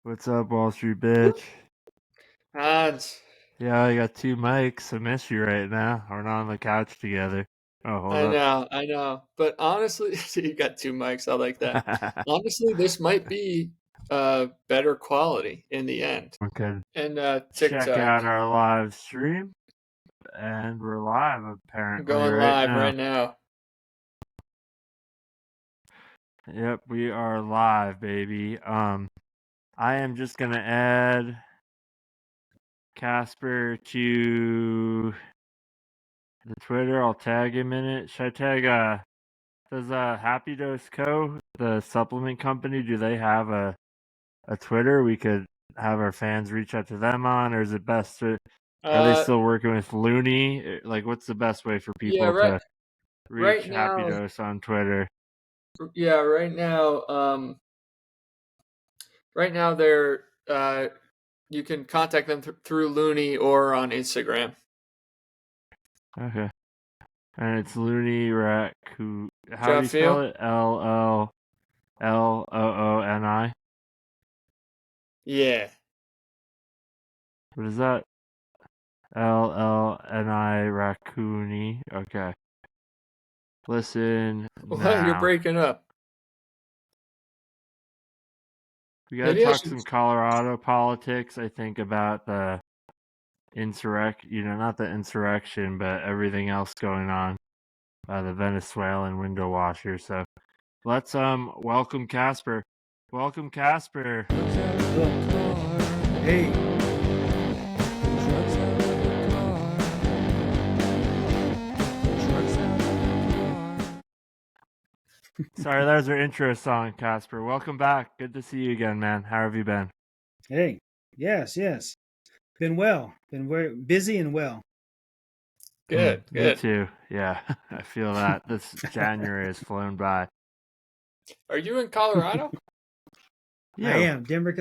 What's up, Wall Street bitch? Hans, Yeah, I got two mics. I miss you right now. We're not on the couch together. Oh, hold up. I know. But honestly, you got two mics. I like that. Honestly, this might be better quality in the end. We could And check TikTok out our live stream, and we're live apparently going right live now. right now. Yep, we are live, baby. I am just gonna add Casper to the Twitter. I'll tag him in it. Should I tag does Happy Dose Co., the supplement company, do they have a Twitter we could have our fans reach out to them on, or is it best to? Are they Uh, still working with Looney? Like, what's the best way for yeah, people to reach right Happy now, Dose on Twitter? yeah, right now they're you can contact them through Looney or on Instagram. Okay, and it's Looney Raccoon. Does How do that you spell feel? it? LLOONI. Yeah. What is that? LLNI Raccoony. Okay. Listen What? You're now. breaking up. We got to Maybe I talk should. some Colorado politics. I think about the not the insurrection, but everything else going on by the Venezuelan window washer. So let's welcome Casper. Welcome Casper. Hey, Sorry, that was our intro song, Casper. Welcome back. Good to see you again, man. How have you been? hey, yes. Been well. Been very busy and well. Good, Me good. too. Yeah, I feel that. This January has flown by. Are you in Colorado? I Yeah, am Denver.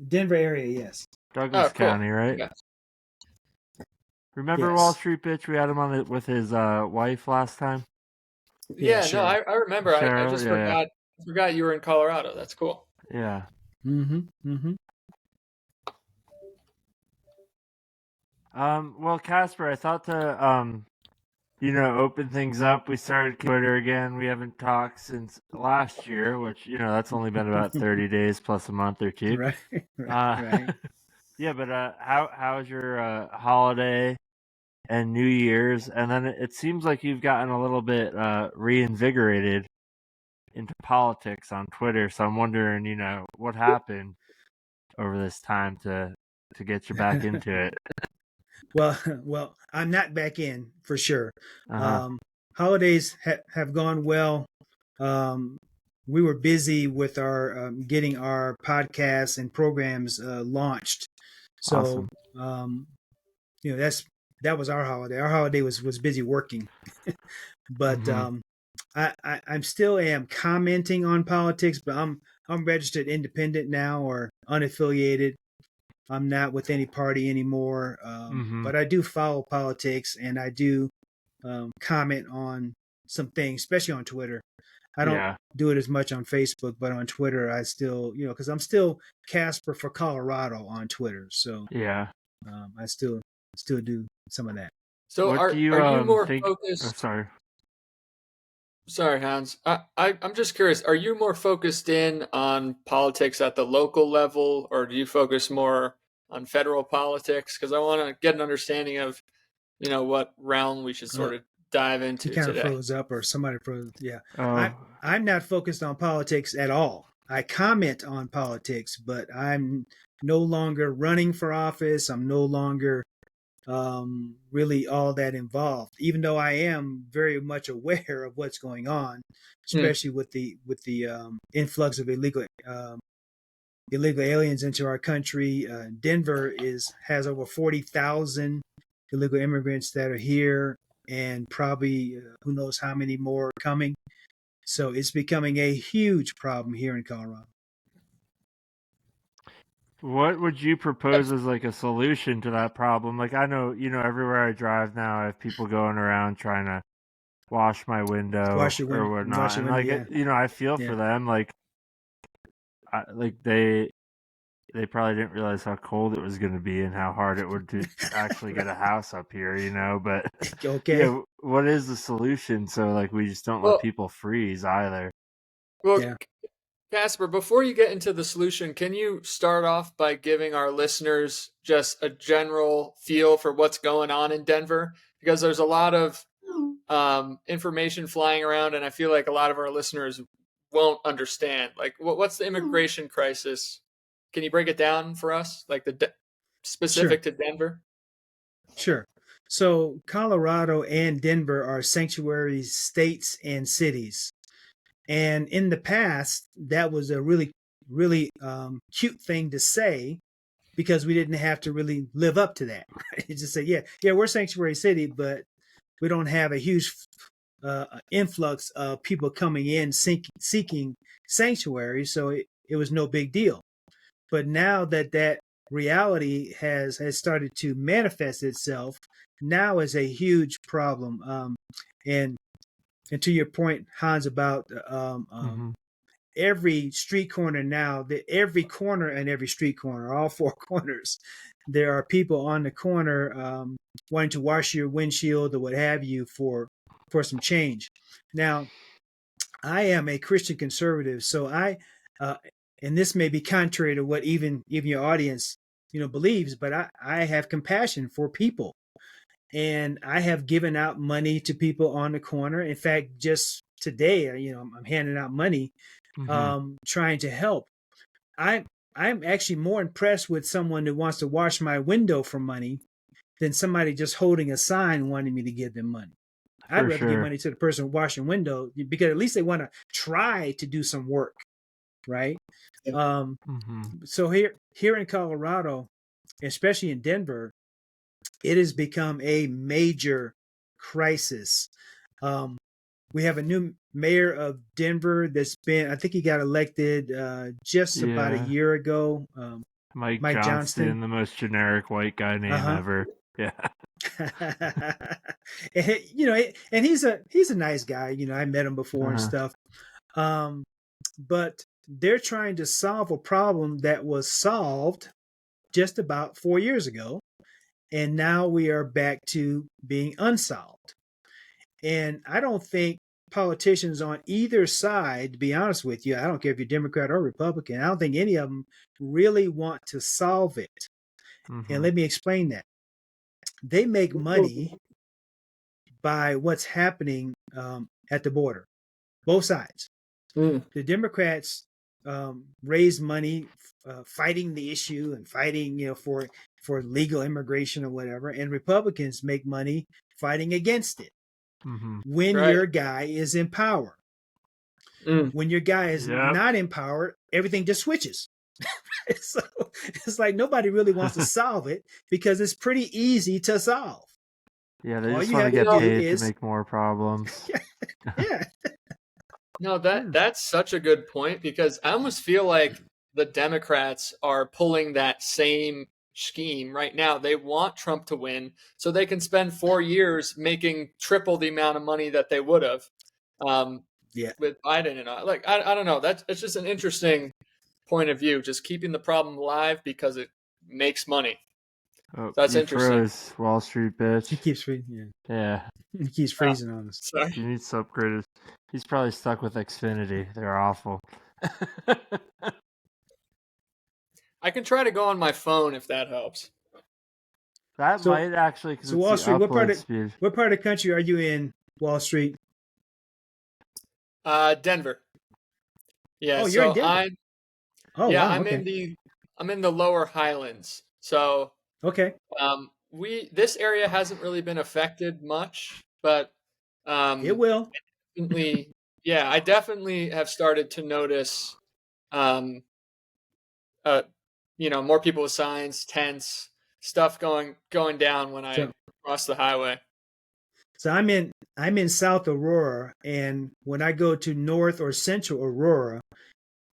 Denver area. Yes, Oh, Douglas cool. County, right? Yeah. Remember Wall yes. Street Bitch? We had him on it with his wife last time. Yeah, Yeah, no, sure. I remember. I Cheryl. just Yeah, forgot you were in Colorado. That's cool. yeah. Mm-hmm. Well, Casper, I thought to open things up. We started Twitter again. We haven't talked since last year, which that's only been about 30 days plus a month or two. Right, right, Uh, right. yeah, but how's your holiday and New Year's? And then it seems like you've gotten a little bit reinvigorated into politics on Twitter. So I'm wondering, what happened over this time to get you back into it. Well, I'm not back in for sure. Uh huh. Um, Holidays have gone well. Um, we were busy with our getting our podcasts and programs launched. So Awesome. um, that was our holiday. Our holiday was busy working, but Mm-hmm. I'm still am commenting on politics, but I'm registered independent now or unaffiliated. I'm not with any party anymore, Mm-hmm. but I do follow politics and I do comment on some things, especially on Twitter. I don't Yeah. do it as much on Facebook, but on Twitter, I still, because I'm still Casper for Colorado on Twitter, so Yeah. I still do some of that. So What do you are you more think? Oh, focused? sorry. Sorry, Hans. I'm just curious. Are you more focused in on politics at the local level, or do you focus more on federal politics? Because I want to get an understanding of, what realm we should Uh, sort of dive he into kind of today. froze up, or somebody froze. Yeah, I Oh, I'm not focused on politics at all. I comment on politics, but I'm no longer running for office. I'm no longer really all that involved, even though I am very much aware of what's going on, Hmm. especially with the influx of illegal aliens into our country. Denver is has over 40,000 illegal immigrants that are here, and probably who knows how many more are coming. So it's becoming a huge problem here in Colorado. what would you propose as like a solution to that problem? Like I know, everywhere I drive now, I have people going around trying to wash my window or Wash whatnot, your and window. like Yeah, I feel yeah. for them. Like, like they they probably didn't realize how cold it was going to be and how hard it would to actually get a house up here, But Okay. yeah, what is the solution? So like we just don't let Well, people freeze either. well, Yeah. Casper, before you get into the solution, can you start off by giving our listeners just a general feel for what's going on in Denver? Because there's a lot of information flying around, and I feel like a lot of our listeners won't understand. Like, what's the immigration crisis? Can you break it down for us, like Sure. specific to Denver? Sure. So Colorado and Denver are sanctuary states and cities. And in the past, that was a really, really cute thing to say because we didn't have to really live up to that. Right? You just say, yeah, we're sanctuary city, but we don't have a huge influx of people coming in seeking sanctuary. So it was no big deal. But now that reality has started to manifest itself, now is a huge problem. And and to your point, Hans, about Mm-hmm. every street corner now, every corner and every street corner, all four corners, there are people on the corner wanting to wash your windshield or what have you for some change. Now, I am a Christian conservative, so uh, and this may be contrary to what even your audience believes, but I have compassion for people, and I have given out money to people on the corner. In fact, just today, I'm handing out money, Mm-hmm. trying to help. I I'm actually more impressed with someone who wants to wash my window for money than somebody just holding a sign wanting me to give them money. I'd For rather give sure. money to the person washing window because at least they want to try to do some work, right? Yeah. So Mm-hmm. here in Colorado, especially in Denver, it has become a major crisis. Um, we have a new mayor of Denver that's been, I think he got elected just about a Yeah. year ago. Mike Mike Johnston. Johnston, the most generic white guy Uh name huh. ever. Yeah. And he's a nice guy. I met him before and Uh-huh. stuff. Um, but they're trying to solve a problem that was solved just about 4 years ago, and now we are back to being unsolved. And I don't think politicians on either side, to be honest with you, I don't care if you're Democrat or Republican, I don't think any of them really want to solve it. And Mm-hmm. let me explain that. They make money by what's happening at the border, both sides. Mm. The Democrats raise money fighting the issue and fighting, for legal immigration or whatever, and Republicans make money fighting against it. Mm-hmm. When Right. your guy is in power, Mm. when your guy is Yep. not in power, everything just switches. So it's like nobody really wants to solve it because it's pretty easy to solve. Yeah, they All just you want to have to get do paid to is, make more problems. yeah, No, yeah, that's such a good point because I almost feel like the Democrats are pulling that same scheme right now. They want Trump to win so they can spend 4 years making triple the amount of money that they would have um, yeah. with Biden and all. Like I don't know. It's just an interesting point of view. Just keeping the problem alive because it makes money. Oh, That's you interesting. froze, Wall Street bitch. He keeps freezing. Yeah, Yeah, he keeps Oh, freezing on us. sorry. he needs to upgrade his. He's probably stuck with Xfinity. They're awful. I can try to go on my phone if that helps. That So, might actually, because so it's Wall the Street, upload speed. what part of the country are you in? Wall Street. Denver. Yeah, Oh, you're in so Denver. Oh, wow. Okay. I'm in the lower Highlands. So Okay. we this area hasn't really been affected much, but It um will. definitely yeah, I definitely have started to notice um uh more people with signs, tents, stuff going down when I So, cross the highway. so I'm in South Aurora, and when I go to North or Central Aurora,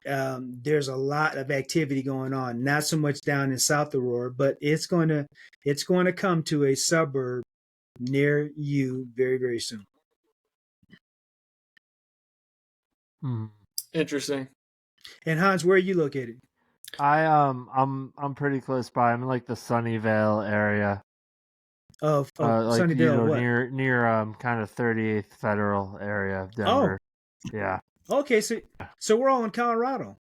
there's a lot of activity going on. Not so much down in South Aurora, but it's going to come to a suburb near you very, very soon. Hmm. Interesting. And Hans, where are you located? I'm pretty close by. I'm in like the Sunnyvale area. Of Like Sunnyvale, what? near kind of 38th Federal area of Oh, Denver. Yeah. okay. So we're all in Colorado.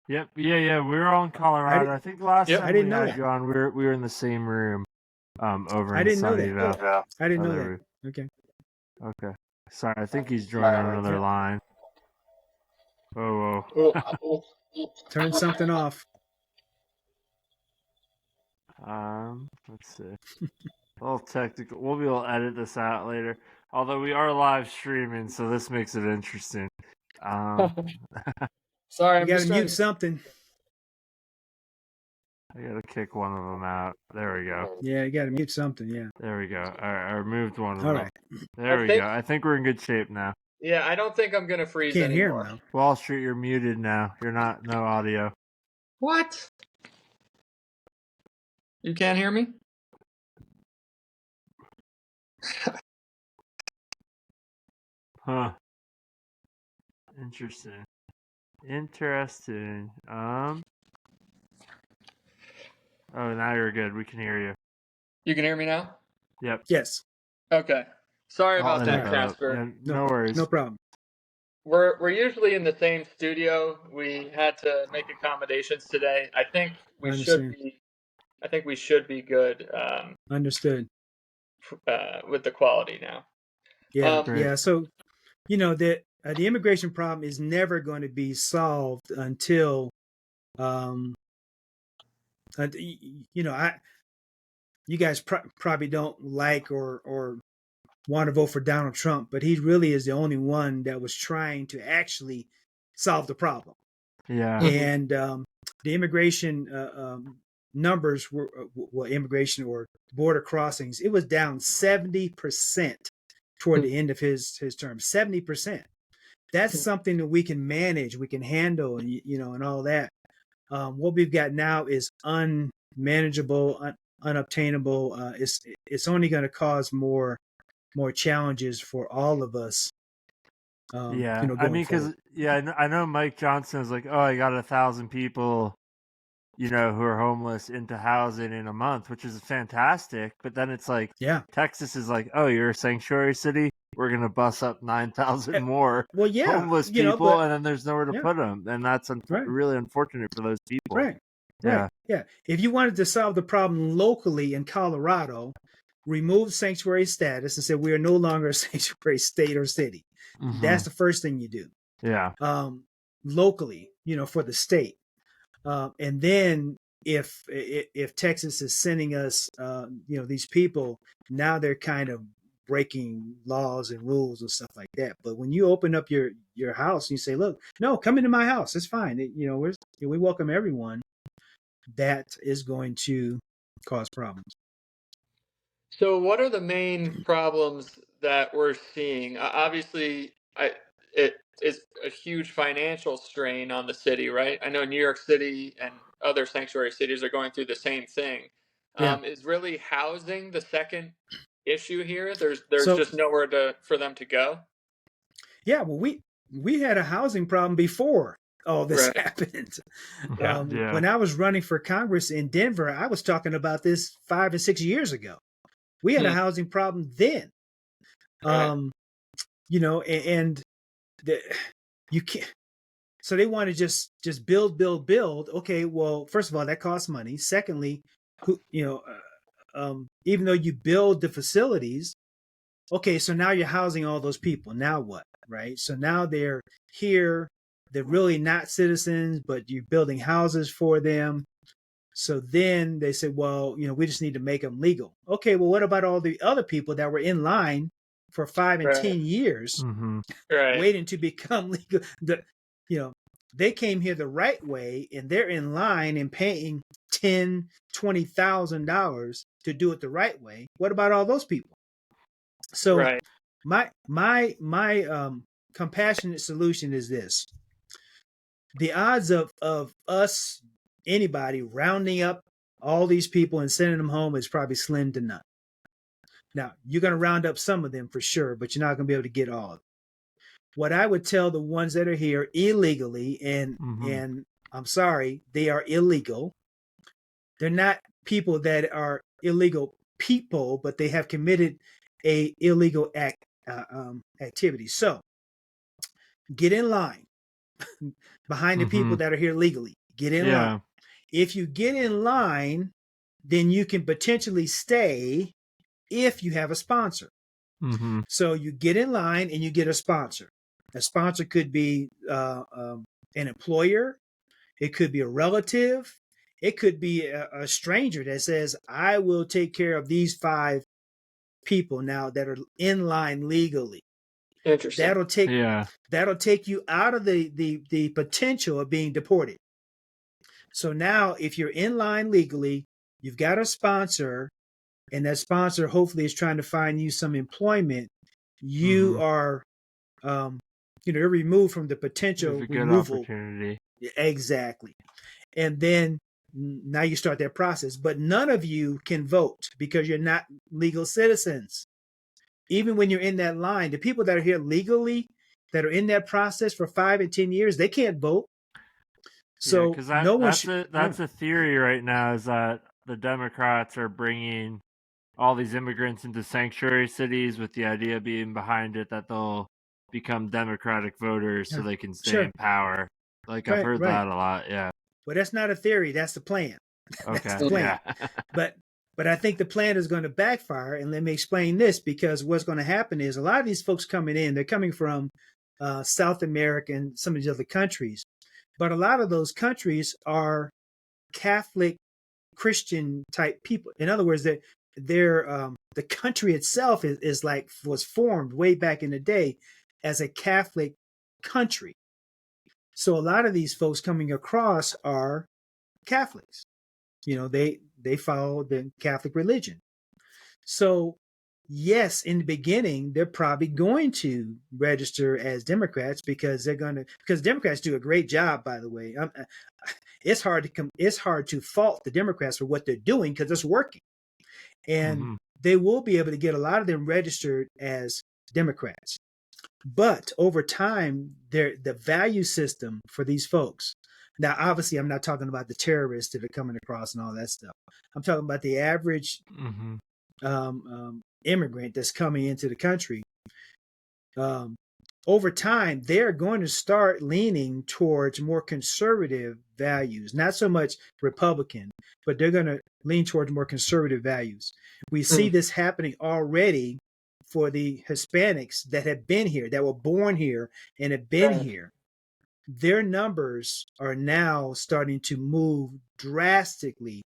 Yep. Yeah. We were all in I Colorado. did, I think last Yep. I time we didn't know had that. you on, we were in the same room. Over I in didn't know that. Sunnyvale. Yeah. I didn't know Other that. room. Okay. Okay. Sorry, I think he's joining on another Yep. line. Whoa. Turn something off. Let's see. A little technical. We'll be able to edit this out later. Although we are live streaming, so this makes it interesting. Sorry, You I'm got just to trying mute to. something. I gotta kick one of them out. There we go. Yeah, you got to mute something. Yeah. There we go. All right, I removed one of All them. right. There I we think. go. I think we're in good shape now. Yeah, I don't think I'm gonna freeze Can't hear him anymore. though. Wall Street, you're muted now. You're not. No audio. What? You can't hear me? Huh. Interesting. Interesting. Oh, now you're good. We can hear you. You can hear me now? Yep. Yes. Okay. Sorry I'll about edit that, that up. Casper. Yeah, no worries. No problem. We're usually in the same studio. We had to make accommodations today. I think I we should understand. be. I think we should be good Understood. with the quality now. Yeah. Great. Yeah. So, that the immigration problem is never going to be solved until, um, you guys probably don't like or want to vote for Donald Trump, but he really is the only one that was trying to actually solve the problem. Yeah. And the immigration numbers were, well, immigration or border crossings, it was down 70% toward the end of his term. 70%. That's something that we can manage, we can handle, and all that. What we've got now is unmanageable, unobtainable. It's only going to cause more challenges for all of us. Yeah. I Going mean, forward. because I know Mike Johnson is like, oh, I got 1,000 people, who are homeless into housing in a month, which is fantastic. But then it's like, Yeah. Texas is like, oh, you're a sanctuary city. We're gonna bus up 9,000 more Well, yeah, homeless people, but and then there's nowhere to yeah, put them, and that's right, really unfortunate for those people. right, Yeah. yeah. If you wanted to solve the problem locally in Colorado, remove sanctuary status and say we are no longer a sanctuary state or city. Mm-hmm. That's the first thing you do. Yeah. Locally, for the state, and then if Texas is sending us, these people, now they're kind of breaking laws and rules and stuff like that. But when you open up your house and you say, look, no, come into my house, it's fine. We welcome everyone. That is going to cause problems. So, what are the main problems that we're seeing? Obviously, it is a huge financial strain on the city, right? I know New York City and other sanctuary cities are going through the same thing. Yeah. Is really housing the second issue here? There's So just nowhere for them to go. yeah, well, we had a housing problem before all this Right. happened. Yeah. When I was running for Congress in Denver, I was talking about this 5 and 6 years ago. We had a housing problem then. Right. And you can't. So they want to just build. Okay, well, first of all, that costs money. Secondly, even though you build the facilities, okay, so now you're housing all those people. Now what, right? So now they're here. They're really not citizens, but you're building houses for them. So then they said, well, we just need to make them legal. Okay, well, what about all the other people that were in line for 5 and 10 years Mm-hmm. Right. waiting to become legal? They came here the right way, and they're in line and paying $10,000-$20,000 to do it the right way. What about all those people? So Right. my compassionate solution is this: the odds of us, anybody, rounding up all these people and sending them home is probably slim to none. Now, you're going to round up some of them for sure, but you're not going to be able to get all of them. What I would tell the ones that are here illegally, and I'm sorry, they are illegal. They're not people that are illegal people, but they have committed a illegal activity. So get in line behind the people that are here legally. Get in line. Yeah. If you get in line, then you can potentially stay if you have a sponsor. Mm-hmm. So you get in line and you get a sponsor. A sponsor could be an employer. It could be a relative. It could be a stranger that says, I will take care of these 5 people now that are in line legally. Interesting. That'll take you out of the potential of being deported. So now if you're in line legally, you've got a sponsor, and that sponsor hopefully is trying to find you some employment, you are you're removed from the potential removal. Opportunity. Exactly. And then now you start that process. But none of you can vote because you're not legal citizens. Even when you're in that line, the people that are here legally, that are in that process for 5 and 10 years, they can't vote. So because no one that's a theory right now, is that the Democrats are bringing all these immigrants into sanctuary cities with the idea being behind it that they'll become Democratic voters so they can stay in power. Like, I've heard that a lot. Yeah. Well, that's not a theory. That's the plan. That's Okay. the plan. Yeah. But I think the plan is going to backfire. And let me explain this, because what's going to happen is a lot of these folks coming in, they're coming from South America and some of these other countries. But a lot of those countries are Catholic, Christian type people. In other words, they're the country itself was formed way back in the day as a Catholic country. So a lot of these folks coming across are Catholics. They follow the Catholic religion. So yes, in the beginning, they're probably going to register as Democrats because Democrats do a great job, by the way. It's hard to fault the Democrats for what they're doing because it's working. And they will be able to get a lot of them registered as Democrats. But over time, the value system for these folks. Now, obviously, I'm not talking about the terrorists that are coming across and all that stuff. I'm talking about the average immigrant that's coming into the country. Over time, they're going to start leaning towards more conservative values, not so much Republican, but they're going to lean towards more conservative values. We see this happening already for the Hispanics that have been here, that were born here and have been here. Their numbers are now starting to move drastically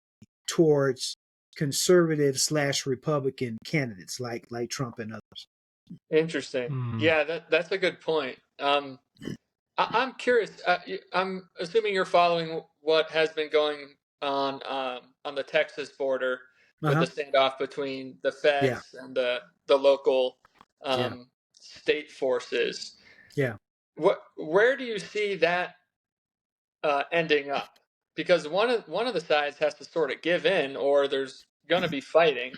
towards conservative/Republican candidates like Trump and others. Interesting. Yeah, that's a good point. I'm curious. I'm assuming you're following what has been going on the Texas border with the standoff between the feds and the local state forces. Yeah. Where do you see that ending up? Because one of the sides has to sort of give in, or there's going to be fighting.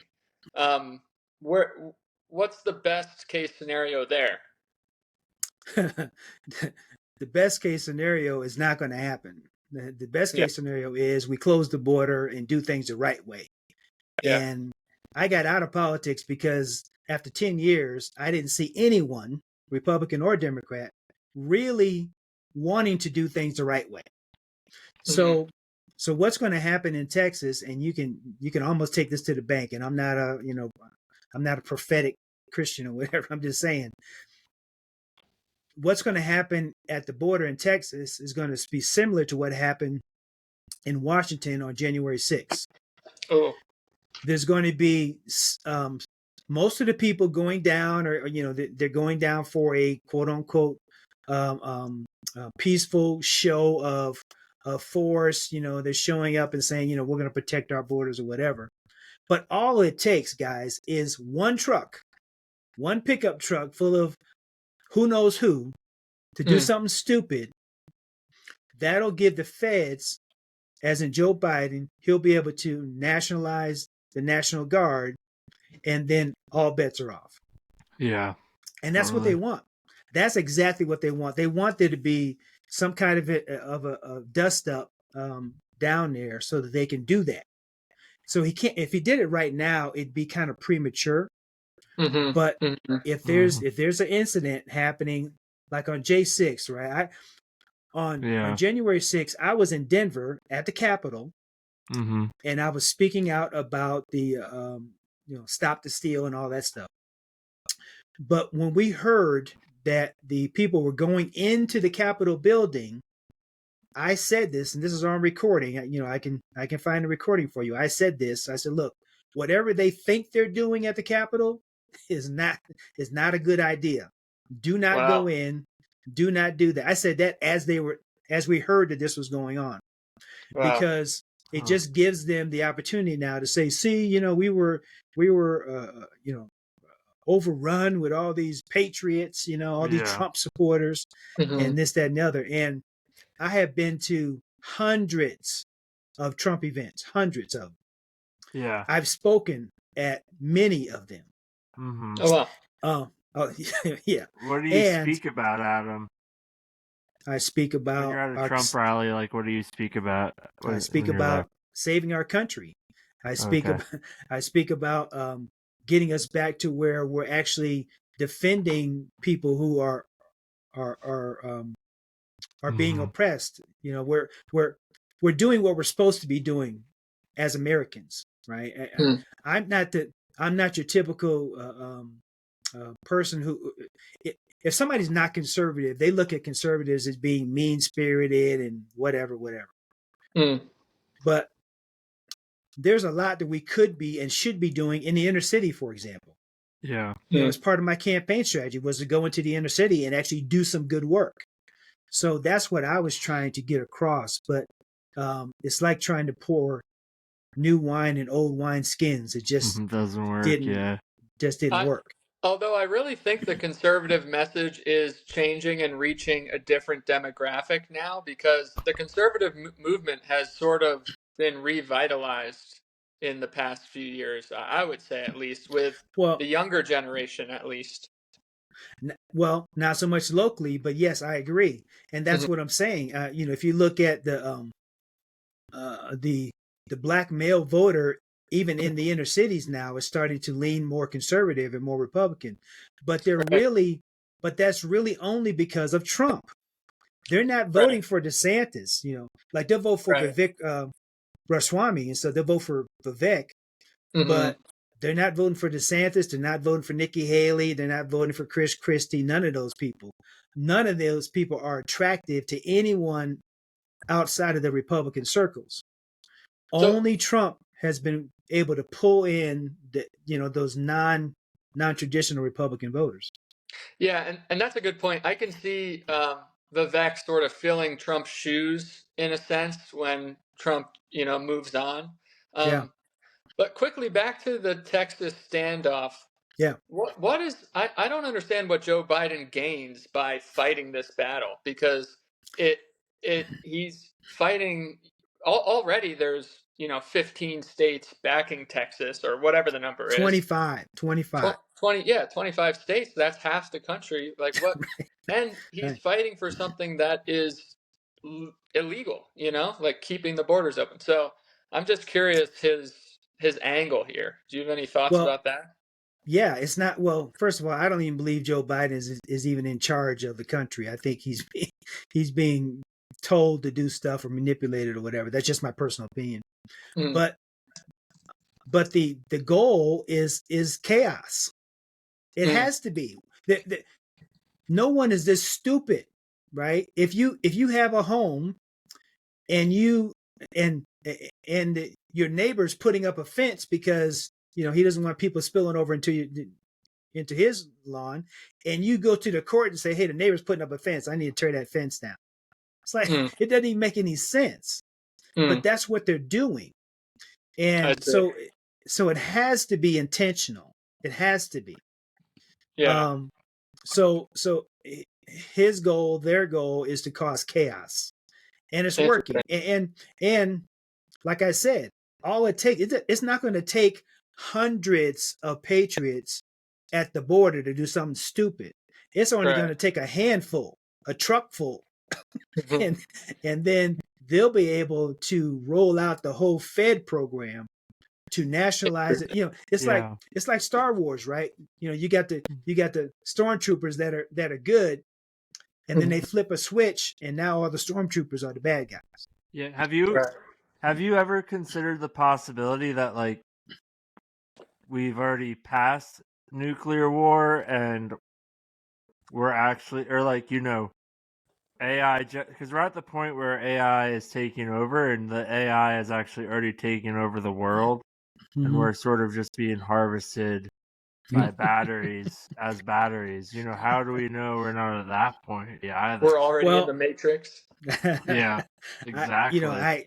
What's the best case scenario there? The best case scenario is not going to happen. The best case scenario is we close the border and do things the right way. And I got out of politics because after 10 years, I didn't see anyone, Republican or Democrat, really wanting to do things the right way. So what's going to happen in Texas, and you can almost take this to the bank, and I'm not a prophetic Christian or whatever. I'm just saying what's going to happen at the border in Texas is going to be similar to what happened in Washington on January 6th. Oh. There's going to be most of the people going down, or they're going down for a quote unquote peaceful show of force. They're showing up and saying, we're going to protect our borders or whatever. But all it takes, guys, is one pickup truck full of who knows who to do something stupid. That'll give the feds, as in Joe Biden, he'll be able to nationalize the National Guard, and then all bets are off. Yeah. And that's what they want. That's exactly what they want. They want there to be some kind of a dust up down there so that they can do that. So he can't. If he did it right now, it'd be kind of premature. But Mm-hmm. Mm-hmm. if Mhm. there's an incident happening, like on J6, right? On Yeah. January 6th, I was in Denver at the Capitol, Mhm. and I was speaking out about the stop the steal and all that stuff. But when we heard that the people were going into the Capitol building, I said this, and this is on recording. I can find a recording for you. I said this. I said, look, whatever they think they're doing at the Capitol is not a good idea. Do not go Wow. in. Do not do that. I said that as we heard that this was going on, Wow. because it Huh. just gives them the opportunity now to say, see, we were overrun with all these patriots, all these Yeah. Trump supporters, Mm-hmm. and this, that, and the other. And I have been to hundreds of Trump events, hundreds of them. Yeah. I've spoken at many of them. Mhm. Oh wow. Oh, yeah. What do you And speak about, Adam? I speak When you're about at a Trump rally, like, what do you speak about I speak when you're there? about saving our country. I speak Okay. about I speak about getting us back to where we're actually defending people who are being Mhm. oppressed. We're doing what we're supposed to be doing as Americans, right? Mm. I'm not your typical person who, if somebody's not conservative, they look at conservatives as being mean spirited and whatever, whatever. Mm. But there's a lot that we could be and should be doing in the inner city, for example. Yeah. As part of my campaign strategy was to go into the inner city and actually do some good work. So that's what I was trying to get across. But it's like trying to pour new wine in old wine skins. It just Doesn't work. didn't Yeah. didn't I, work. although I really think the conservative message is changing and reaching a different demographic now, because the conservative movement has sort of been revitalized in the past few years, I would say, at least with Well, the younger generation, at least. not so much locally, but yes, I agree, and Mhm. that's what I'm saying. If you look at the black male voter, even in the inner cities now, is starting to lean more conservative and more Republican. But Right, that's really only because of Trump. They're not right, voting for DeSantis. Like they'll vote for right. Vivek Ramaswamy, and so they'll vote for Vivek, Hmm. but they're not voting for DeSantis. They're not voting for Nikki Haley. They're not voting for Chris Christie. None of those people. None of those people are attractive to anyone outside of the Republican circles. So, Only Trump has been able to pull in those non-traditional Republican voters. yeah, and that's a good point. I can see Vivek sort of filling Trump's shoes in a sense when Trump, moves on. Yeah, Um, but quickly back to the Texas standoff. yeah. What is I don't understand what Joe Biden gains by fighting this battle, because it he's fighting already. There's 15 states backing Texas, or whatever the number is. 25, 25. 20, yeah, 25 states, that's half the country. Like what? And he's Right. fighting for something that is illegal, like keeping the borders open. So I'm just curious his angle here. Do you have any thoughts Well, about that? yeah, it's not. Well, first of all, I don't even believe Joe Biden is even in charge of the country. I think he's being told to do stuff or manipulated or whatever. That's just my personal opinion. Mm, But the goal is chaos. It mm, has to be. No one is this stupid, right? If you have a home and you and your neighbor's putting up a fence because he doesn't want people spilling over into his lawn, and you go to the court and say, hey, the neighbor's putting up a fence, I need to tear that fence down. It's like mm, it doesn't even make any sense, but mm. that's what they're doing. I And see. so it has to be intentional. It has to be. Yeah, So his goal, their goal, is to cause chaos, and it's working. interesting. And like I said, all it takes, it's not going to take hundreds of patriots at the border to do something stupid. It's only going Right. to take a handful, a truck full, Mhm. and then they'll be able to roll out the whole Fed program to nationalize it. It's Yeah. like Star Wars, right? You got the stormtroopers that are good, and then they flip a switch, and now all the stormtroopers are the bad guys. Yeah. Right. Have you ever considered the possibility that like we've already passed nuclear war and we're actually, or like AI, because we're at the point where AI is taking over, and the AI is actually already taking over the world, and Mm-hmm. we're sort of just being harvested by batteries as batteries. How do we know we're not at that point yet either? We're already in the Well, Matrix. Yeah, exactly. I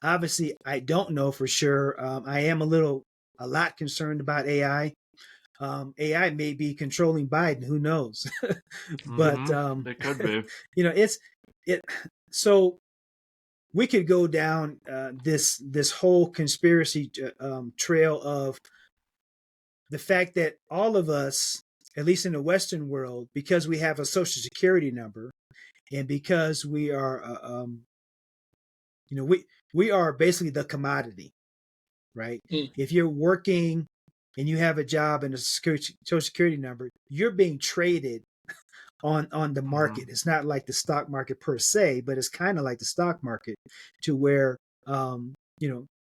obviously I don't know for sure. I am a lot concerned about AI. AI may be controlling Biden. Who knows? But It could be. it's it. So we could go down this whole conspiracy trail of the fact that all of us, at least in the Western world, because we have a social security number and because we are, we are basically the commodity, right? Mm. If you're working and you have a job and a social security number, you're being traded on the market. It's not like the stock market per se, but it's kind of like the stock market, to where um,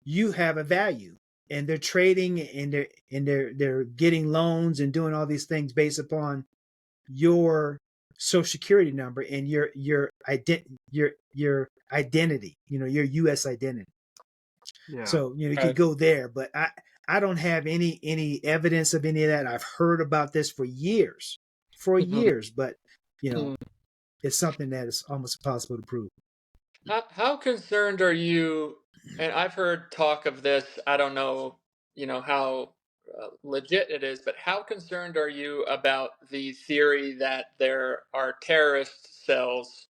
you have a value, and they're trading, and they're getting loans and doing all these things based upon your social security number and your identity, your U.S. identity. Yeah. So you could Right. go there, but I don't have any evidence of any of that. I've heard about this for years, but you know Mm. it's something that is almost impossible to prove. How concerned are you? And I've heard talk of this. I don't know, how legit it is, but how concerned are you about the theory that there are terrorist cells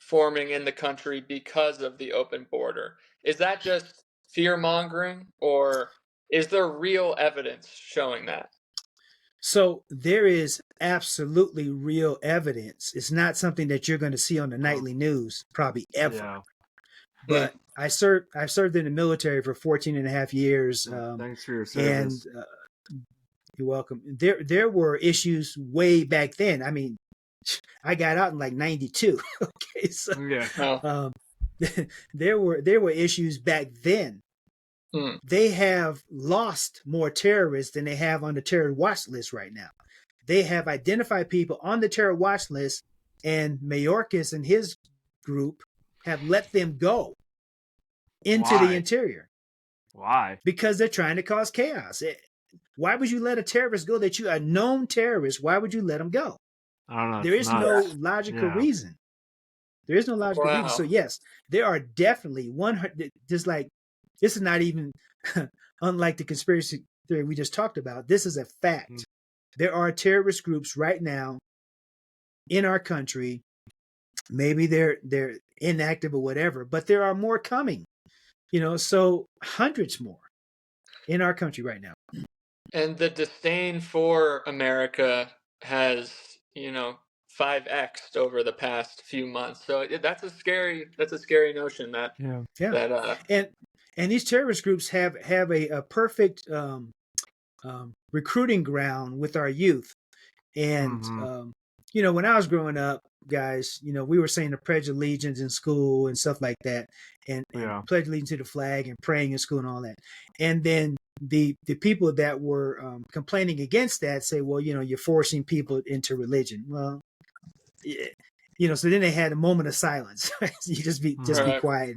forming in the country because of the open border? Is that just fear mongering, or is there real evidence showing that? So there is absolutely real evidence. It's not something that you're going to see on the Oh, nightly news, probably ever. yeah. Hmm. But I've served in the military for 14 and a half years. Thanks for your And service. you're welcome. There were issues way back then. I mean, I got out in like 92. Okay. So Yeah. Oh. um, there were issues back then. Hmm. They have lost more terrorists than they have on the terror watch list right now. They have identified people on the terror watch list, and Mayorkas and his group have let them go into the Why? interior Why? because they're trying to cause chaos. Why would you let a terrorist go that you a known terrorist? Why would you let him go? I don't know. There It's is no nuts. logical Yeah. reason. There is no logical reason. So Wow. yes, there are definitely 100. Just like this is not even unlike the conspiracy theory we just talked about. This is a fact. There are terrorist groups right now in our country. Maybe they're inactive or whatever, but there are more coming. So hundreds more in our country right now. And the disdain for America has, 5x'd over the past few months. So that's a scary notion that Yeah. Yeah, that and these terrorist groups have a perfect recruiting ground with our youth. And Mm-hmm. when I was growing up, guys, we were saying the Pledge of Allegiance in school and stuff like that, and Yeah. pledge allegiance to the flag and praying in school and all that. And then the people that were complaining against that say, well, you're forcing people into religion. Well, so then they had a moment of silence. You just be right. quiet,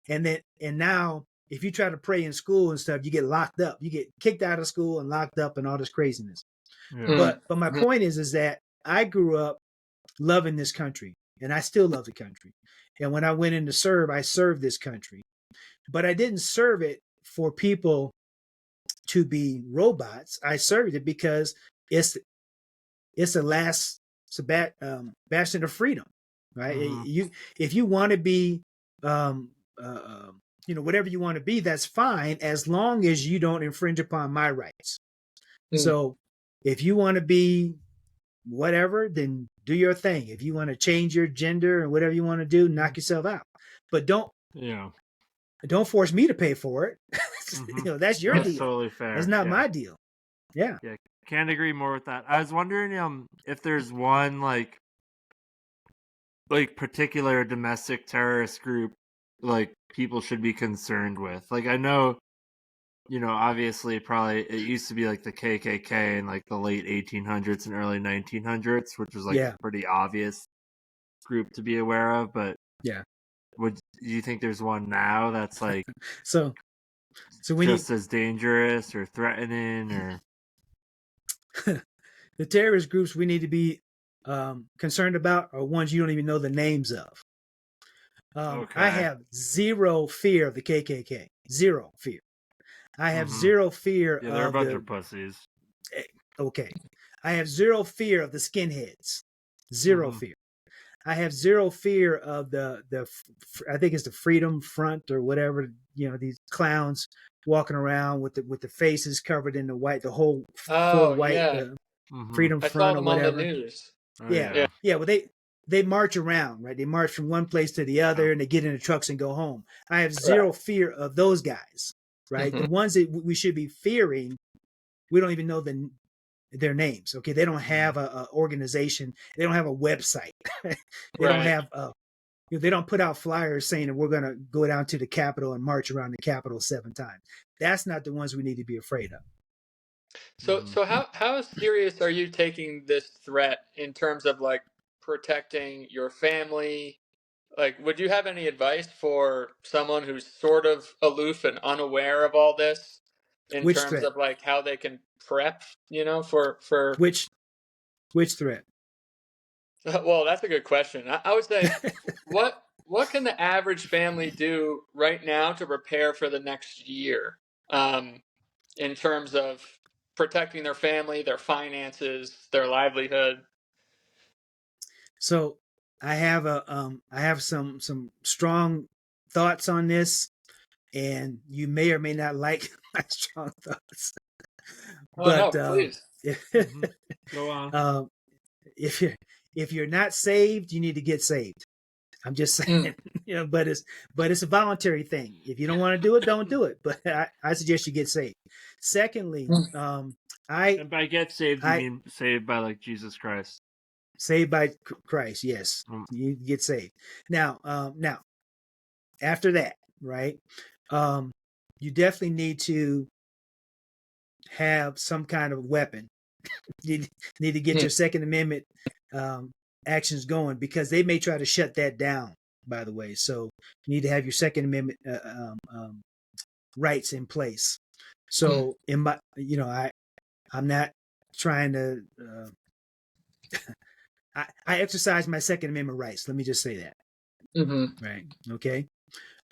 and now if you try to pray in school and stuff, you get locked up. You get kicked out of school and locked up and all this craziness. Yeah. Mm. But my point is that I grew up loving this country, and I still love the country. And when I went in to serve, I served this country, but I didn't serve it for people to be robots. I served it because it's the last bastion of freedom, right? Mm-hmm. If you want to be um, whatever you want to be, that's fine, as long as you don't infringe upon my rights. Mm. So if you want to be whatever, then do your thing. If you want to change your gender and whatever you want to do, knock yourself out. But don't force me to pay for it. Mm-hmm. That's your That's deal. totally fair. That's not my deal. Yeah. Yeah. Can't agree more with that. I was wondering if there's one like particular domestic terrorist group like people should be concerned with. Like I know, obviously probably it used to be like the KKK in like the late 1800s and early 1900s, which was like a pretty obvious group to be aware of, but do you think there's one now that's like so we just as dangerous or threatening or the terrorist groups we need to be concerned about are ones you don't even know the names of. I have zero fear of the KKK. Zero fear. I have zero fear of they're a bunch of pussies. Okay. I have zero fear of the skinheads. Zero fear. I have zero fear of the I think it's the Freedom Front or whatever, these clowns walking around with the faces covered in the white, the whole full white Freedom I Front saw or them whatever. on the news. Yeah. Well, they march around, right? They march from one place to the other and they get in the trucks and go home. I have zero fear of those guys, right? The ones that we should be fearing, we don't even know their names. Okay, they don't have a organization. They don't have a website. They don't have they don't put out flyers saying that we're going to go down to the Capitol and march around the Capitol 7 times. That's not the ones we need to be afraid of. So how serious are you taking this threat in terms of like protecting your family? Like, would you have any advice for someone who's sort of aloof and unaware of all this in Which terms threat? of like how they can prep, for which threat? Well, that's a good question. I would say what can the average family do right now to prepare for the next year, in terms of protecting their family, their finances, their livelihood? So I have some strong thoughts on this, and you may or may not like my strong thoughts. Oh no, But please. Go on. If you're not saved, you need to get saved. I'm just saying, but it's a voluntary thing. If you don't want to do it, don't do it. But I suggest you get saved. Secondly, and by get saved, you mean saved by like Jesus Christ. Saved by Christ, yes. You get saved. Now, after that, right? You definitely need to have some kind of weapon. You need to get your Second Amendment actions going, because they may try to shut that down, by the way. So you need to have your Second Amendment rights in place. So in my, I'm not trying to, I exercise my Second Amendment rights. Let me just say that. Right. Okay.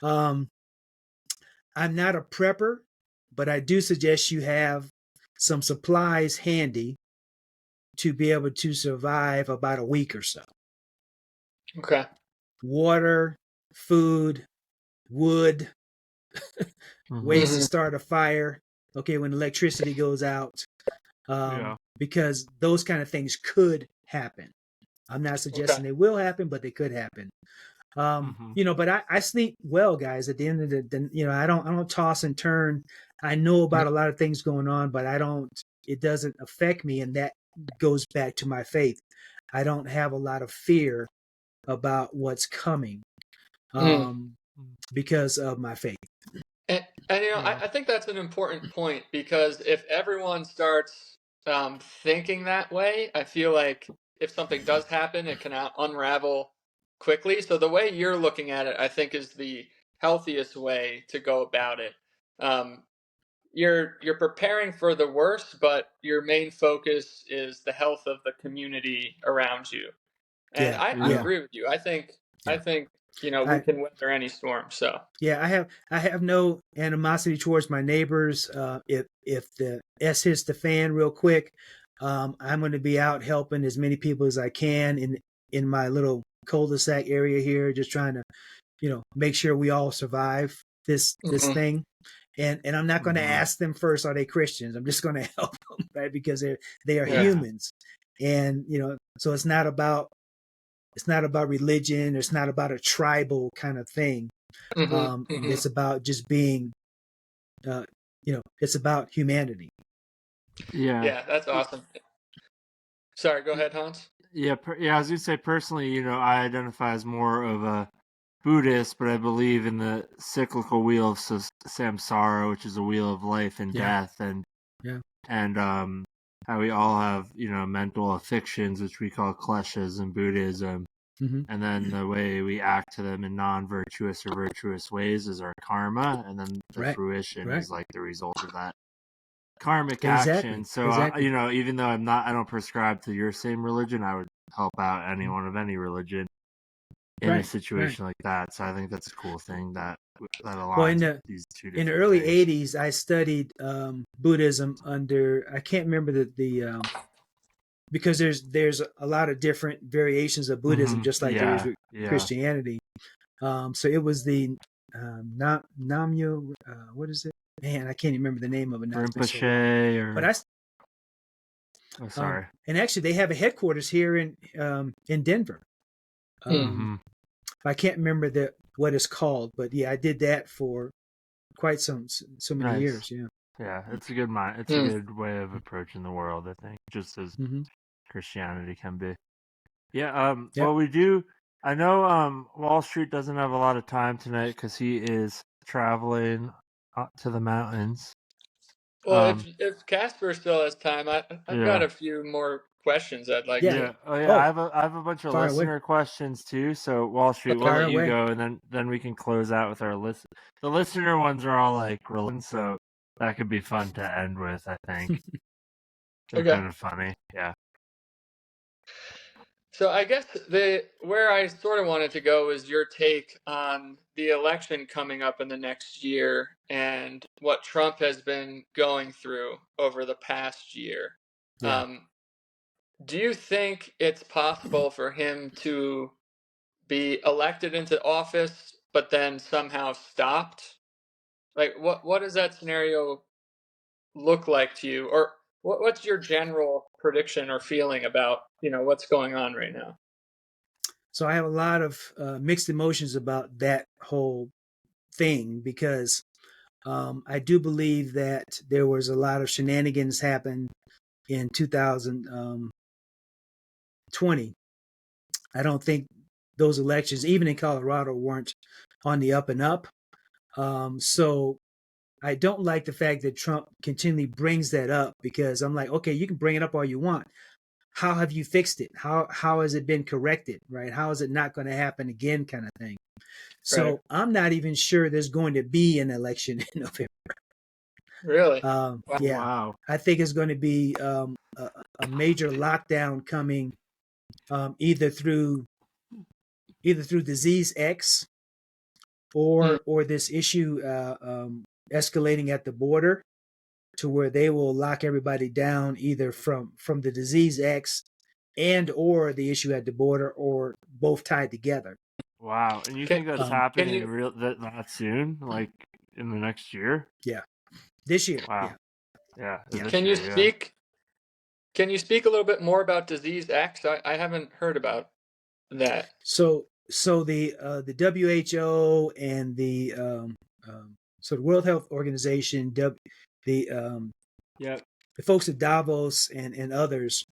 I'm not a prepper, but I do suggest you have some supplies handy to be able to survive about a week or so. Okay. Water, food, wood, ways to start a fire. Okay, when electricity goes out, because those kind of things could happen. I'm not suggesting they will happen, but they could happen. But I sleep well, guys. At the end of the, I don't toss and turn. I know about a lot of things going on, but it doesn't affect me. And that goes back to my faith. I don't have a lot of fear about what's coming, because of my faith. And I think that's an important point, because if everyone starts thinking that way, I feel like if something does happen, it can unravel quickly. So the way you're looking at it, I think, is the healthiest way to go about it. You're preparing for the worst, but your main focus is the health of the community around you. And I agree with you. I think we can weather any storm. So I have no animosity towards my neighbors. If the S hits the fan real quick, I'm going to be out helping as many people as I can in my little cul-de-sac area here, just trying to make sure we all survive this thing. And I'm not going to ask them first, are they Christians? I'm just going to help them, right? Because they are humans. And so it's not about religion. It's not about a tribal kind of thing. It's about just being, it's about humanity. Yeah. Yeah, that's awesome. Sorry, go ahead, Hans. Yeah, I was gonna say personally, I identify as more of a Buddhist, but I believe in the cyclical wheel of samsara, which is a wheel of life and death, and how we all have mental afflictions, which we call kleshas in Buddhism, and then the way we act to them in non-virtuous or virtuous ways is our karma, and then the fruition is like the result of that karmic action. So even though I don't prescribe to your same religion, I would help out anyone of any religion in a situation like that. So I think that's a cool thing that aligns with these two different in the early things. 80s, I studied Buddhism under, I can't remember the because there's a lot of different variations of Buddhism, just like there is with Christianity. So it was the Namyo, what is it? Man, I can't even remember the name of it now. Rinpoche, but sorry. And actually, they have a headquarters here in Denver. I can't remember what it's called, but yeah, I did that for quite so many years. Yeah. Yeah, it's a good It's a good way of approaching the world, I think, just as Christianity can be. Yeah. Well, we do. I know Wall Street doesn't have a lot of time tonight because he is traveling to the mountains. Well, if Casper still has time, I've got a few more questions I'd like to. I have a bunch of listener questions too. So Wall Street, we'll let you go, and then we can close out with our list. The listener ones are all like relevant, so that could be fun to end with. I think they're kind of funny. Yeah. So I guess where I sort of wanted to go is your take on the election coming up in the next year and what Trump has been going through over the past year. Yeah. Do you think it's possible for him to be elected into office, but then somehow stopped? Like, what does that scenario look like to you? Or what's your general prediction or feeling about, what's going on right now? So I have a lot of mixed emotions about that whole thing because I do believe that there was a lot of shenanigans happen in 2020. I don't think those elections, even in Colorado, weren't on the up and up. So I don't like the fact that Trump continually brings that up because I'm like, okay, you can bring it up all you want. How have you fixed it? How has it been corrected? Right? How is it not going to happen again? Kind of thing. So I'm not even sure there's going to be an election in November. Really? Yeah. Wow. I think it's going to be a major lockdown coming either through disease X or this issue escalating at the border to where they will lock everybody down either from the disease X and or the issue at the border or both tied together. Wow. And you think that's happening that soon? Like in the next year? Yeah. This year. Wow. Yeah. Can you speak a little bit more about disease X? I haven't heard about that. So the WHO and the so the World Health Organization, the folks at Davos and others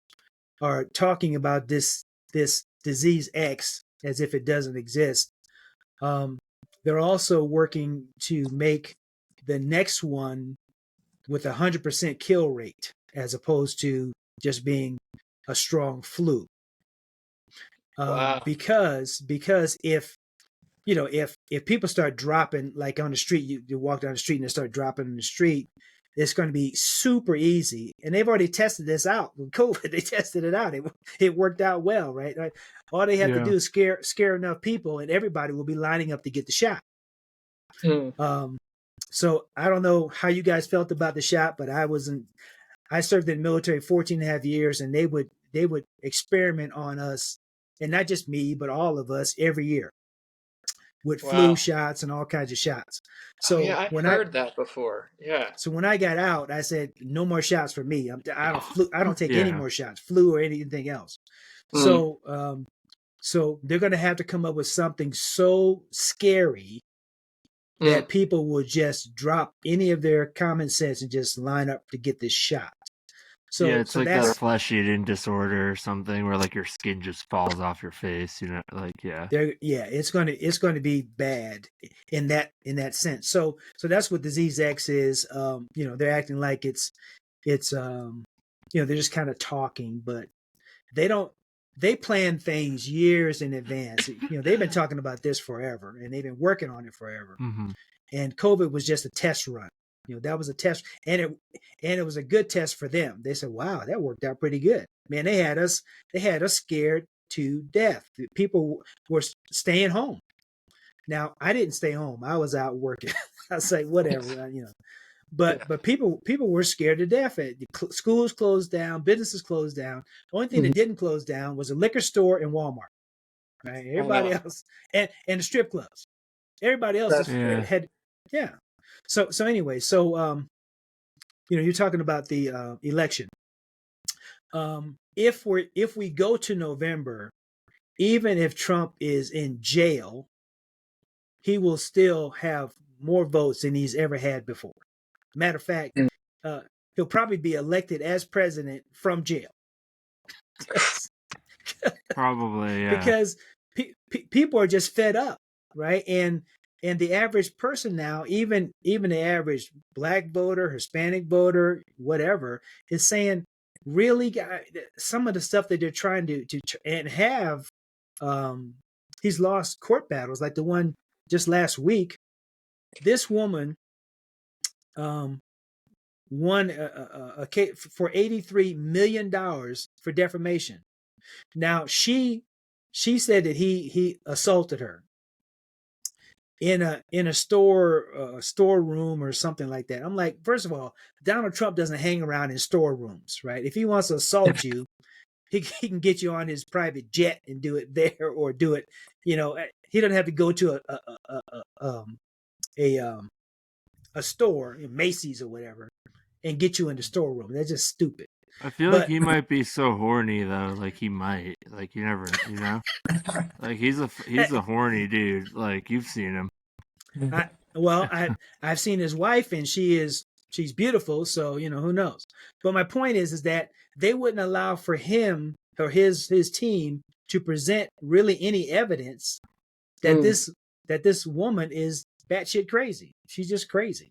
are talking about this disease X as if it doesn't exist. They're also working to make the next one with 100% kill rate as opposed to just being a strong flu. Wow. Because if people start dropping, like on the street, you walk down the street and they start dropping in the street, it's going to be super easy. And they've already tested this out with COVID. They tested it out. It worked out well, right? All they have to do is scare enough people, and everybody will be lining up to get the shot. So I don't know how you guys felt about the shot, but I served in the military 14 and a half years, and they would experiment on us, and not just me, but all of us every year. with flu Wow. shots and all kinds of shots. Oh yeah, So I've heard that before. Yeah. when I got out, I said, no more shots for me. I don't take any Yeah. more shots, flu or anything else. Mm. So they're going to have to come up with something so scary Mm. that people will just drop any of their common sense and just line up to get this shot. Yeah, So it's like that flesh eating disorder or something where like your skin just falls off your face, like it's going to be bad in that sense. So that's what disease X is. They're acting like it's they're just kind of talking, but they plan things years in advance. They've been talking about this forever and they've been working on it forever. Mm-hmm. And COVID was just a test run. That was a test, and it was a good test for them. They said, "Wow, that worked out pretty good." Man, they had us scared to death. People were staying home. Now, I didn't stay home. I was out working. I was like, whatever, But people were scared to death. Schools closed down, businesses closed down. The only thing that didn't close down was a liquor store and Walmart. Right? Everybody else, and the strip clubs. Everybody else had, yeah. So anyway, you're talking about the election. If we go to November, even if Trump is in jail, he will still have more votes than he's ever had before. Matter of fact, he'll probably be elected as president from jail. Probably, yeah. Because people are just fed up, right? And the average person now, even the average black voter, Hispanic voter, whatever, is saying, really, some of the stuff that they're trying to and have, he's lost court battles like the one just last week. This woman won a case for $83 million for defamation. Now she said that he assaulted her in a storeroom or something like that. I'm like, first of all, Donald Trump doesn't hang around in storerooms, right? If he wants to assault you, he can get you on his private jet and do it there, or do it. He doesn't have to go to a store, Macy's or whatever, and get you in the storeroom. That's just stupid. I feel like he might be so horny though. Like he might. Like you never, Like he's a horny dude. Like you've seen him. I've seen his wife, and she's beautiful. So who knows? But my point is that they wouldn't allow for him or his team to present really any evidence that this woman is batshit crazy. She's just crazy.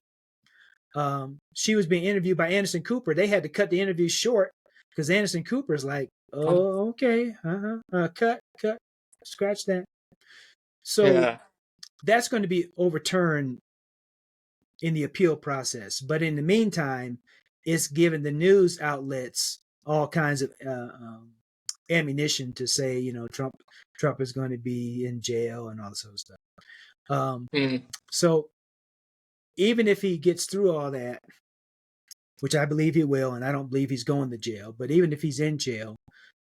She was being interviewed by Anderson Cooper. They had to cut the interview short because Anderson Cooper's like, "Oh, okay, cut, scratch that." So that's going to be overturned in the appeal process. But in the meantime, it's given the news outlets all kinds of ammunition to say, Trump is going to be in jail and all this other stuff. So even if he gets through all that, which I believe he will, and I don't believe he's going to jail, but even if he's in jail,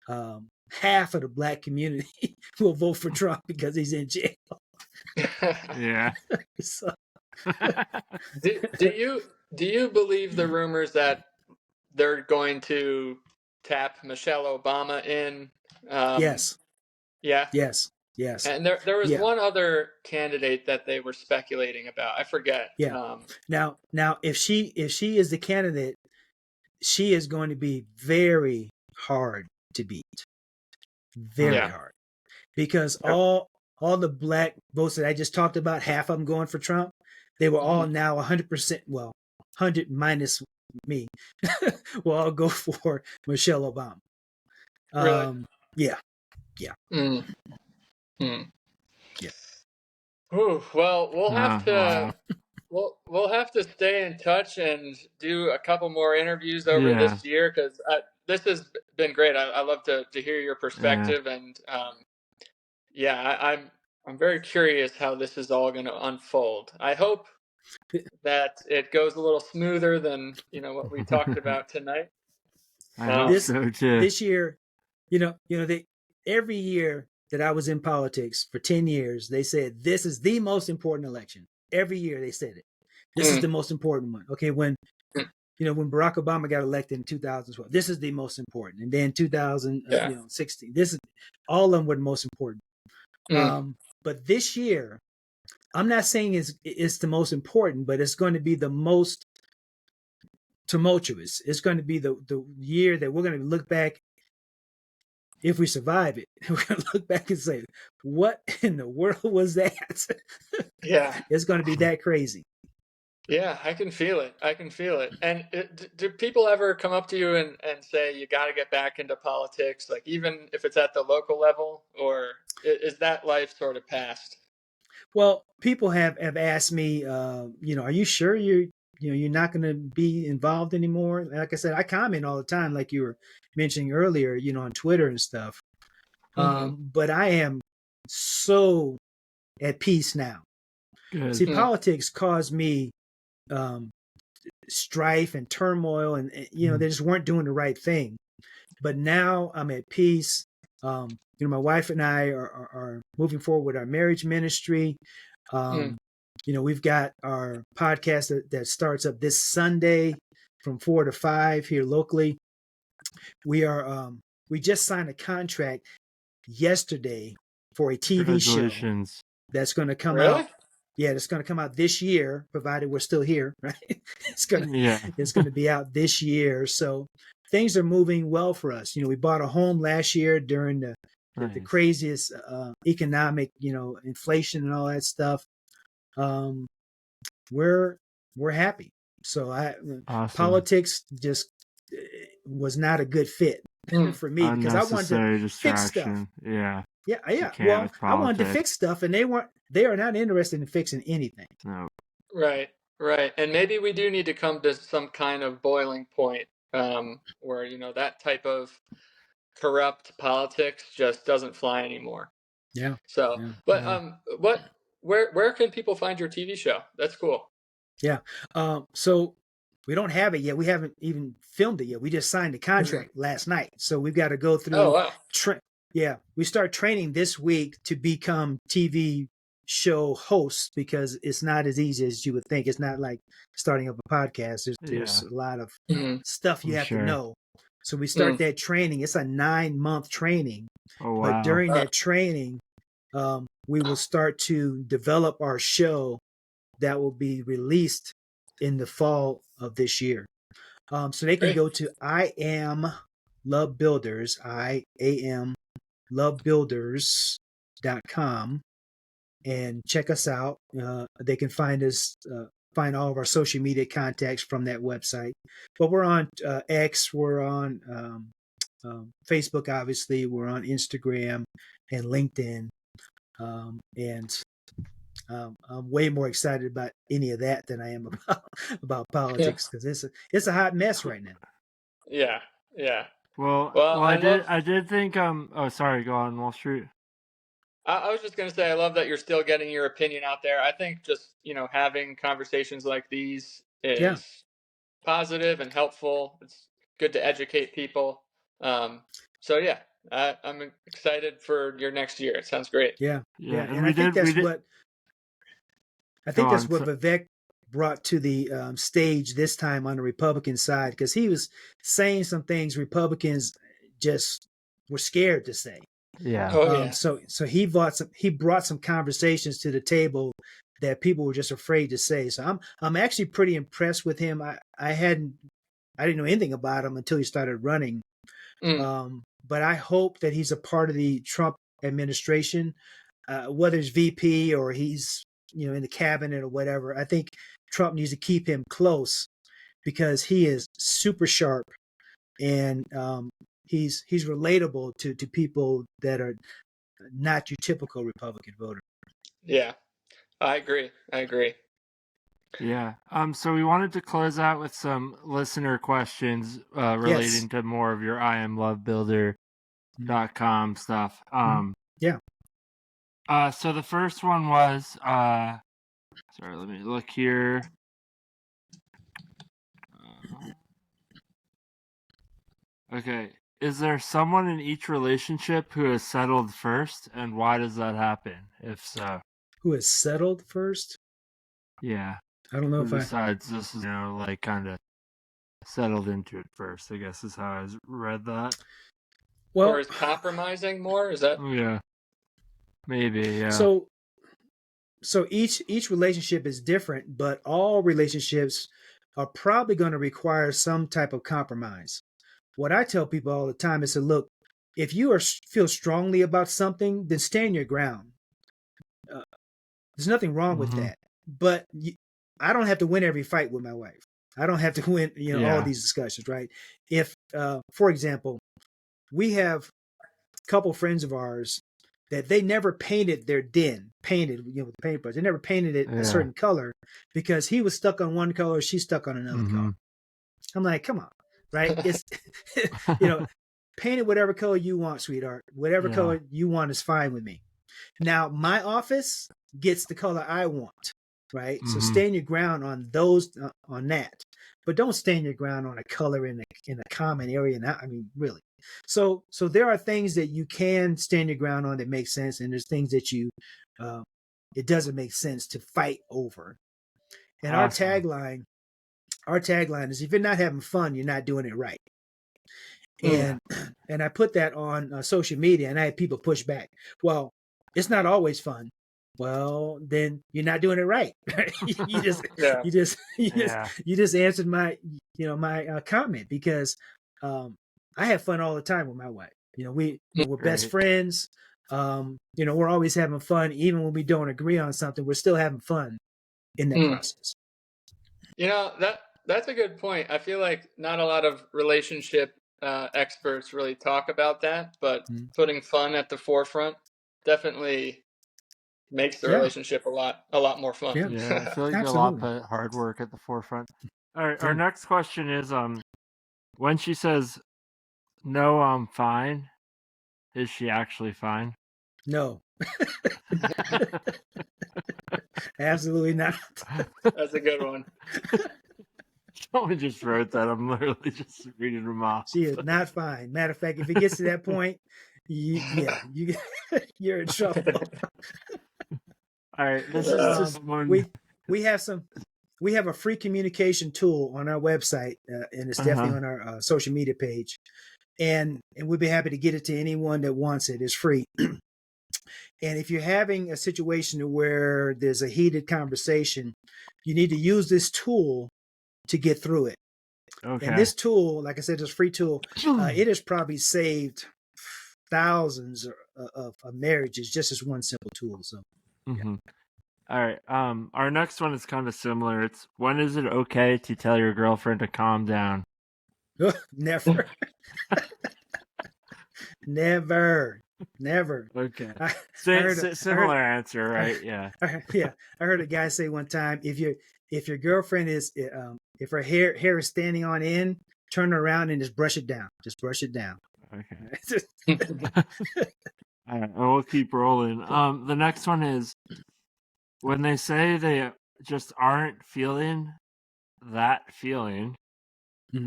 half of the black community will vote for Trump because he's in jail. Yeah. So. Do you believe the rumors that they're going to tap Michelle Obama in? Yes. Yeah. Yes. And there was one other candidate that they were speculating about. I forget. Yeah. Now, if she is the candidate, she is going to be very hard to beat. Very hard, because all the black votes that I just talked about, half of them going for Trump, they were all now 100%. Well, 100 minus me, will all go for Michelle Obama. Really? Yeah. Yeah. Ooh, well, we'll have to we'll have to stay in touch and do a couple more interviews over this year, because this has been great. I love to hear your perspective, and I'm very curious how this is all going to unfold. I hope that it goes a little smoother than what we talked about tonight. I hope so too. This year, they every year that I was in politics for 10 years, they said this is the most important election. Every year they said it. This is the most important one. Okay, when when Barack Obama got elected in 2012, this is the most important. And then 2016, this is all of them were the most important. But this year, I'm not saying it's the most important, but it's going to be the most tumultuous. It's going to be the year that we're going to look back, if we survive it, we're going to look back and say, what in the world was that? Yeah. It's going to be that crazy. Yeah, I can feel it. I can feel it. And do people ever come up to you and say, you got to get back into politics, like even if it's at the local level, or is that life sort of past? Well, people have asked me, are you sure you're not going to be involved anymore? Like I said, I comment all the time, like you were mentioning earlier, on Twitter and stuff. But I am so at peace now. Good. See, politics caused me strife and turmoil, and they just weren't doing the right thing. But now I'm at peace. My wife and I are moving forward with our marriage ministry. We've got our podcast that starts up this Sunday from 4 to 5 here locally. We just signed a contract yesterday for a TV show that's going to come out. Yeah, it's going to come out this year, provided we're still here, right? It's going to be out this year. So things are moving well for us. We bought a home last year during the craziest economic, inflation and all that stuff. We're happy. So politics just was not a good fit for me because I wanted to fix stuff. Yeah. Well, I wanted to fix stuff, and they are not interested in fixing anything. No. Right. And maybe we do need to come to some kind of boiling point where, that type of corrupt politics just doesn't fly anymore. Yeah. So, but where can people find your TV show? That's cool. Yeah. So we don't have it yet. We haven't even filmed it yet. We just signed the contract last night. So we've got to go through. Oh, wow. We start training this week to become TV show hosts because it's not as easy as you would think. It's not like starting up a podcast. There's a lot of stuff you have to know. So we start that training. It's a 9-month training. Oh, wow. But during that training, we will start to develop our show that will be released in the fall of this year. So they can go to I Am Love Builders, IAMLoveBuilders.com, and check us out. They can find us, find all of our social media contacts from that website. But we're on X, we're on Facebook, obviously, we're on Instagram and LinkedIn. And I'm way more excited about any of that than I am about politics because it's a hot mess right now. Yeah. Well, I did think. Oh, sorry. Go on, Wall Street. I was just going to say, I love that you're still getting your opinion out there. I think just, having conversations like these is positive and helpful. It's good to educate people. So yeah, I'm excited for your next year. It sounds great. Yeah. And I think that's what Vivek brought to the stage this time on the Republican side, because he was saying some things Republicans just were scared to say. Yeah. Oh, yeah. So he brought some conversations to the table that people were just afraid to say. So I'm actually pretty impressed with him. I didn't know anything about him until he started running. But I hope that he's a part of the Trump administration, whether it's VP or he's in the cabinet or whatever. I think Trump needs to keep him close because he is super sharp and he's relatable to people that are not your typical Republican voter. Yeah, I agree. Yeah. So we wanted to close out with some listener questions relating to more of your IamLoveBuilder.com stuff. So the first one was sorry, let me look here. Okay. is there someone in each relationship who has settled first, and why does that happen? If so, Who has settled first? yeah. I don't know Who if I. decides this is, like kind of settled into it first, I guess is how I read that. Or Well, is compromising more? Is that? Yeah. Maybe, yeah. so each relationship is different, but all relationships are probably going to require some type of compromise. What I tell people all the time is to look, if you feel strongly about something, then stand your ground. There's nothing wrong with Mhm. that. But I don't have to win every fight with my wife. I don't have to win, all Yeah. these discussions, right? If, for example, we have a couple friends of ours that they never painted their den, with the paintbrush. They never painted it a Yeah. certain color because he was stuck on one color, she's stuck on another color. Mhm. I'm like, come on, right? It's, paint it whatever color you want, sweetheart. Whatever Yeah. color you want is fine with me. Now, my office gets the color I want, right? So Mhm. stand your ground on those, on that, but don't stand your ground on a color in a common area. I mean, really. So there are things that you can stand your ground on that make sense, and there's things that it doesn't make sense to fight over. And Awesome. our tagline is, if you're not having fun, you're not doing it right. Yeah. And I put that on social media, and I had people push back. Well, it's not always fun. Well, then you're not doing it right. you just Yeah. you just answered my my comment, because I have fun all the time with my wife. We're best Great. friends. We're always having fun, even when we don't agree on something. We're still having fun in that process. That's a good point. I feel like not a lot of relationship experts really talk about that, but putting fun at the forefront definitely makes the relationship a lot more fun. Yeah, I feel like a lot put hard work at the forefront. All right, our next question is when she says no, I'm fine, is she actually fine? No. Absolutely not. That's a good one. Someone just wrote that. I'm literally just reading them off. She is not fine. Matter of fact, if it gets to that point, you're in trouble. All right, this is just one. We have a free communication tool on our website, and it's definitely on our social media page, and we'd be happy to get it to anyone that wants it. It's free. And if you're having a situation where there's a heated conversation, you need to use this tool to get through it. Okay. And this tool, like I said, it's a free tool. It has probably saved thousands of marriages, just as one simple tool. So, yeah. All right. Our next one is kind of similar. It's, when is it okay to tell your girlfriend to calm down? Never. Never. Okay. Similar answer, right? Yeah. Yeah. I heard a guy say one time, if your girlfriend is if her hair is standing on end, turn her around and just brush it down. Just brush it down. Okay. All right, we'll keep rolling. The next one is, when they say they just aren't feeling that feeling,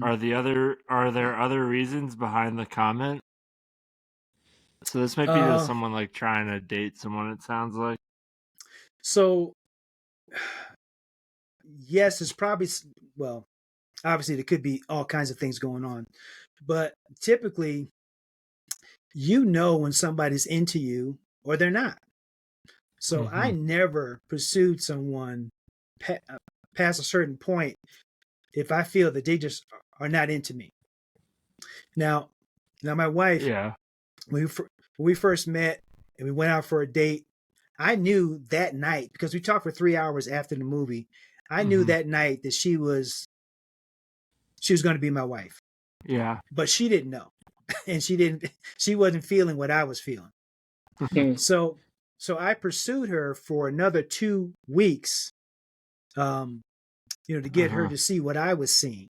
are there other reasons behind the comment? So this might be to someone like trying to date someone, it sounds like. So, yes, it's probably, well, obviously there could be all kinds of things going on, but typically, when somebody's into you or they're not. So I never pursued someone past a certain point if I feel that they just are not into me. Now my wife, when we first met and we went out for a date, I knew that night, because we talked for 3 hours after the movie, I knew that night that she was going to be my wife. Yeah. But she didn't know. And she wasn't feeling what I was feeling. So I pursued her for another 2 weeks, to get her to see what I was seeing.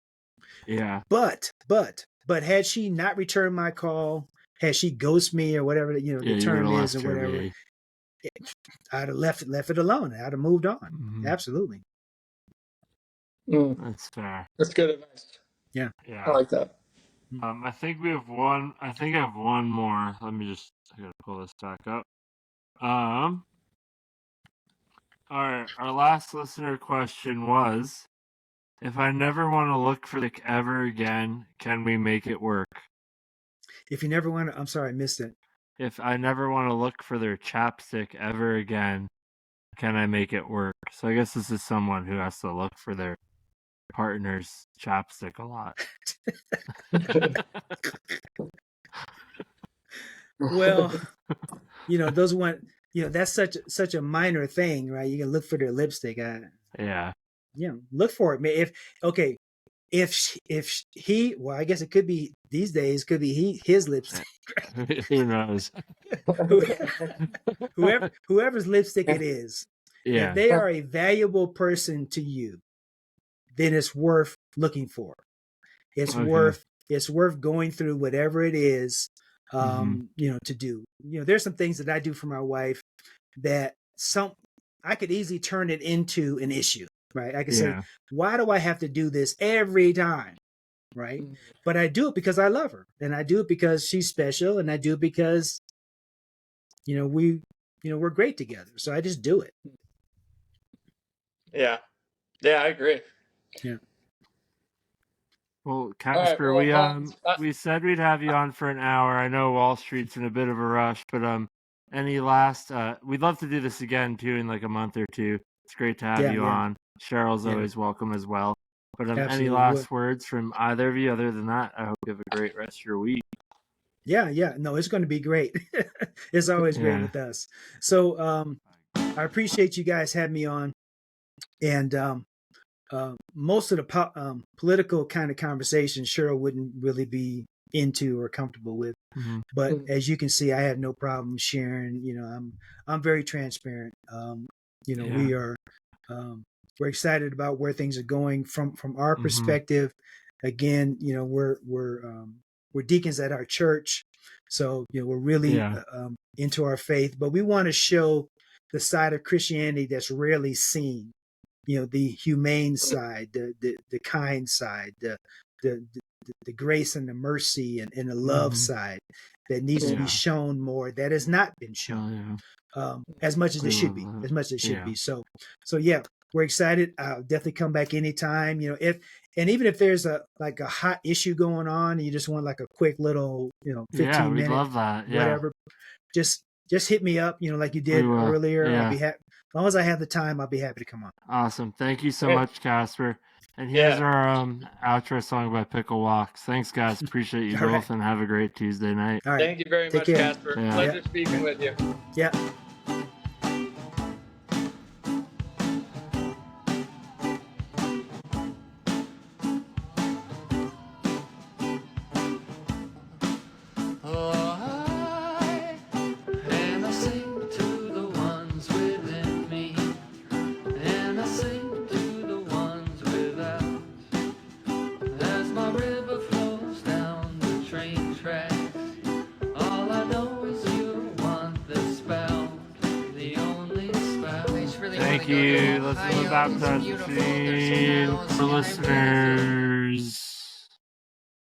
Yeah. But had she not returned my call, had she ghosted me or whatever, the term is or whatever, I'd have left it alone. I'd have moved on. Absolutely. That's fair. That's good advice. Yeah. I like that. I think we have one. I think I have one more. I gotta pull this back up. All right. Our last listener question was, if I never want to look for the ever again, can we make it work? If you never want to, I'm sorry, I missed it. If I never want to look for their chapstick ever again, can I make it work? So I guess this is someone who has to look for their partner's chapstick a lot. Well, those one, that's such a minor thing, right? You can look for their lipstick. Yeah. Look for it. If he, well, I guess it could be these days, could be his lipstick. Who knows? Whoever's lipstick it is, Yeah. if they are a valuable person to you, then it's worth looking for. It's worth going through whatever it is, to do. There's some things that I do for my wife that I could easily turn it into an issue, right? I could say, why do I have to do this every time? Right. But I do it because I love her, and I do it because she's special, and I do it because, we're great together. So I just do it. Yeah. Yeah, I agree. Yeah. Well, Casper, we said we'd have you on for an hour. I know Wall Street's in a bit of a rush, but any last? We'd love to do this again too in like a month or two. It's great to have you on. Cheryl's always welcome as well. But any last words from either of you? Other than that, I hope you have a great rest of your week. Yeah. No, it's going to be great. It's always great with us. So I appreciate you guys having me on, and most of the political kind of conversations Cheryl wouldn't really be into or comfortable with. But as you can see, I have no problem sharing. I'm very transparent. We are we're excited about where things are going from our perspective. Again, we're deacons at our church, so we're really into our faith, but we want to show the side of Christianity that's rarely seen. The humane side, the kind side, the grace and the mercy and the love side that needs to be shown more, that has not been shown as much as it should be, So we're excited. I'll definitely come back anytime. Even if there's a hot issue going on, and you just want like a quick little 15 minute, love that. Whatever, just hit me up. Like you did earlier. I'll be happy. As long as I have the time, I'll be happy to come on. Awesome. Thank you so much, Casper. And here's our outro song by Pickle Walks. Thanks, guys. Appreciate you both, and have a great Tuesday night. All right. Thank you very much, Casper. Pleasure speaking with you. Yeah. Thank you. Let's live baptized for listeners.